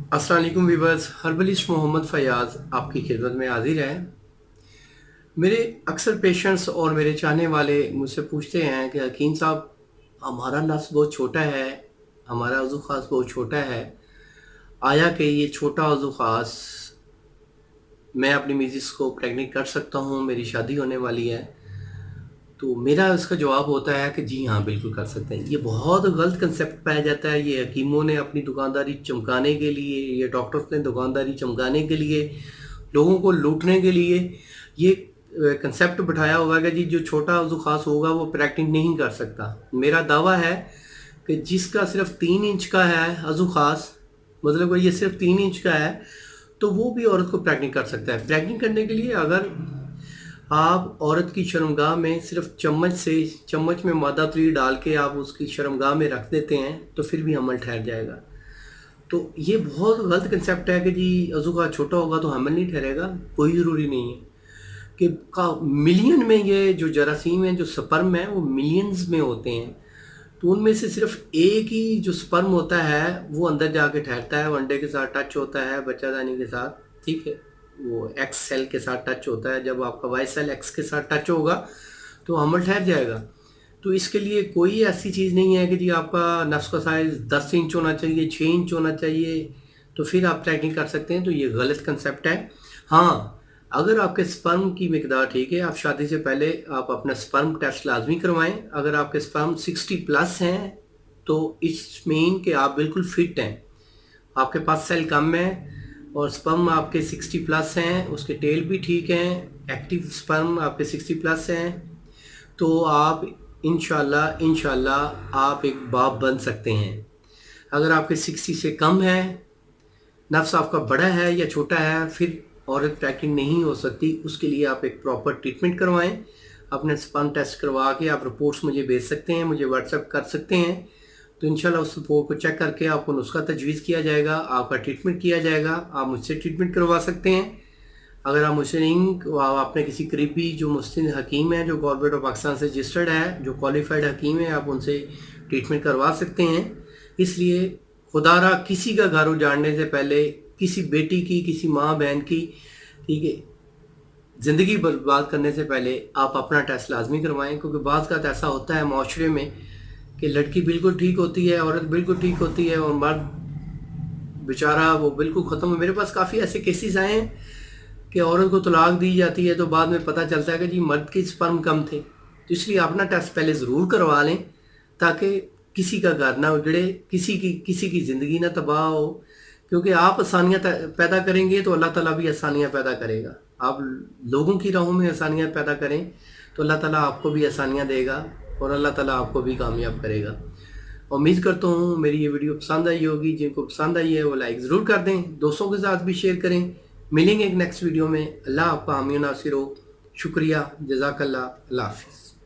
अस्सलाम वालेकुम viewers, herbalist Mohammad Fayaz आपकी खिदमत में हाज़िर है। मेरे अक्सर पेशेंट्स और मेरे चाहने वाले मुझसे पूछते हैं कि हकीम साहब, हमारा नफ्स बहुत छोटा है, हमारा वज़ू ख़ास बहुत छोटा है, आया कि ये छोटा वज़ू ख़ास मैं अपनी मिसेस को प्रेग्नेंट कर सकता हूँ, मेरी शादी होने वाली है। तो मेरा इसका जवाब होता है कि जी हाँ, बिल्कुल कर सकते हैं। ये बहुत गलत कंसेप्ट पाया जाता है। ये हकीमों ने अपनी दुकानदारी चमकाने के लिए, ये डॉक्टर्स ने दुकानदारी चमकाने के लिए, लोगों को लूटने के लिए ये कंसेप्ट बिठाया हुआ है कि जी जो छोटा वज़ू ख़ास होगा वो प्रेग्नेंट नहीं कर सकता। मेरा दावा है कि जिसका सिर्फ 3 इंच का है वज़ू ख़ास, मतलब कि ये सिर्फ 3 इंच का है, तो वो भी औरत को प्रेग्नेंट कर सकता है। प्रेग्नेंट करने के लिए अगर आप औरत की शर्मगाह में सिर्फ चम्मच में मादा तली डाल के आप उसकी शर्मगाह में रख देते हैं तो फिर भी हमल ठहर जाएगा। तो ये बहुत गलत कंसेप्ट है कि जी वज़ू का छोटा होगा तो हमल नहीं ठहरेगा। कोई ज़रूरी नहीं है कि का मिलियन में ये जो जरासीम हैं, जो स्पर्म है, वो मिलियंस में होते हैं। तो उनमें से सिर्फ एक ही जो स्पर्म होता है वो अंदर जाके ठहरता है, वो अंडे के साथ टच होता है, बच्चादानी के साथ, ठीक है, वो एक्स सेल के साथ टच होता है। जब आपका वाई सेल एक्स के साथ टच होगा तो हमल ठहर जाएगा। तो इसके लिए कोई ऐसी चीज़ नहीं है कि जी आपका नफ्स का साइज़ 10 इंच होना चाहिए, 6 इंच होना चाहिए तो फिर आप ट्रैकिंग कर सकते हैं। तो ये गलत कंसेप्ट है। हाँ, अगर आपके स्पर्म की मिकदार ठीक है, आप शादी से पहले आप अपना स्पर्म टेस्ट लाजमी करवाएं। अगर आपके स्पर्म 60 प्लस हैं तो इट्स मीन कि आप बिल्कुल फिट हैं, आपके पास सेल कम है और स्पर्म आपके 60 प्लस हैं, उसके टेल भी ठीक हैं, एक्टिव स्पर्म आपके 60 प्लस हैं, तो आप इंशाल्लाह आप एक बाप बन सकते हैं। अगर आपके 60 से कम है, नफ्स आपका बड़ा है या छोटा है, फिर औरत प्रेग्नेंट नहीं हो सकती। उसके लिए आप एक प्रॉपर ट्रीटमेंट करवाएं। अपने स्पर्म टेस्ट करवा के आप रिपोर्ट्स मुझे भेज सकते हैं, मुझे व्हाट्सएप कर सकते हैं। तो इंशाल्लाह उस रिपोर्ट को चेक करके आपको नुस्खा तजवीज़ किया जाएगा, आपका ट्रीटमेंट किया जाएगा। आप मुझसे ट्रीटमेंट करवा सकते हैं। अगर आप मुझसे नहीं, आपने किसी करीबी जो मुस्लिम हकीम है, जो गवर्नमेंट ऑफ पाकिस्तान से रजिस्टर्ड है, जो क्वालिफाइड हकीम है, आप उनसे ट्रीटमेंट करवा सकते हैं। इसलिए खुदारा किसी का घर उजाड़ने से पहले, किसी बेटी की, किसी माँ बहन की, ठीक है, ज़िंदगी बर्बाद करने से पहले आप अपना टेस्ट लाजमी करवाएं। क्योंकि बाज़ का ऐसा होता है माशरे में कि लड़की बिल्कुल ठीक होती है, औरत बिल्कुल ठीक होती है और मर्द बेचारा वो बिल्कुल ख़त्म है। मेरे पास काफ़ी ऐसे केसेस आए हैं कि औरत को तलाक दी जाती है तो बाद में पता चलता है कि जी मर्द के स्पर्म कम थे। तो इसलिए अपना टेस्ट पहले ज़रूर करवा लें ताकि किसी का घर ना उजड़े, किसी की ज़िंदगी ना तबाह हो। क्योंकि आप आसानियाँ पैदा करेंगे तो अल्लाह ताला भी आसानियाँ पैदा करेगा। आप लोगों की राहों में आसानियाँ पैदा करें तो अल्लाह ताला आपको भी आसानियाँ देगा और अल्लाह ताला आपको भी कामयाब करेगा। उम्मीद करता हूँ मेरी ये वीडियो पसंद आई होगी। जिनको पसंद आई है वो लाइक ज़रूर कर दें, दोस्तों के साथ भी शेयर करें। मिलेंगे एक नेक्स्ट वीडियो में। अल्लाह आपका हामी नासिर हो। शुक्रिया, जज़ाकल्लाह, अल्लाह हाफ़िज़।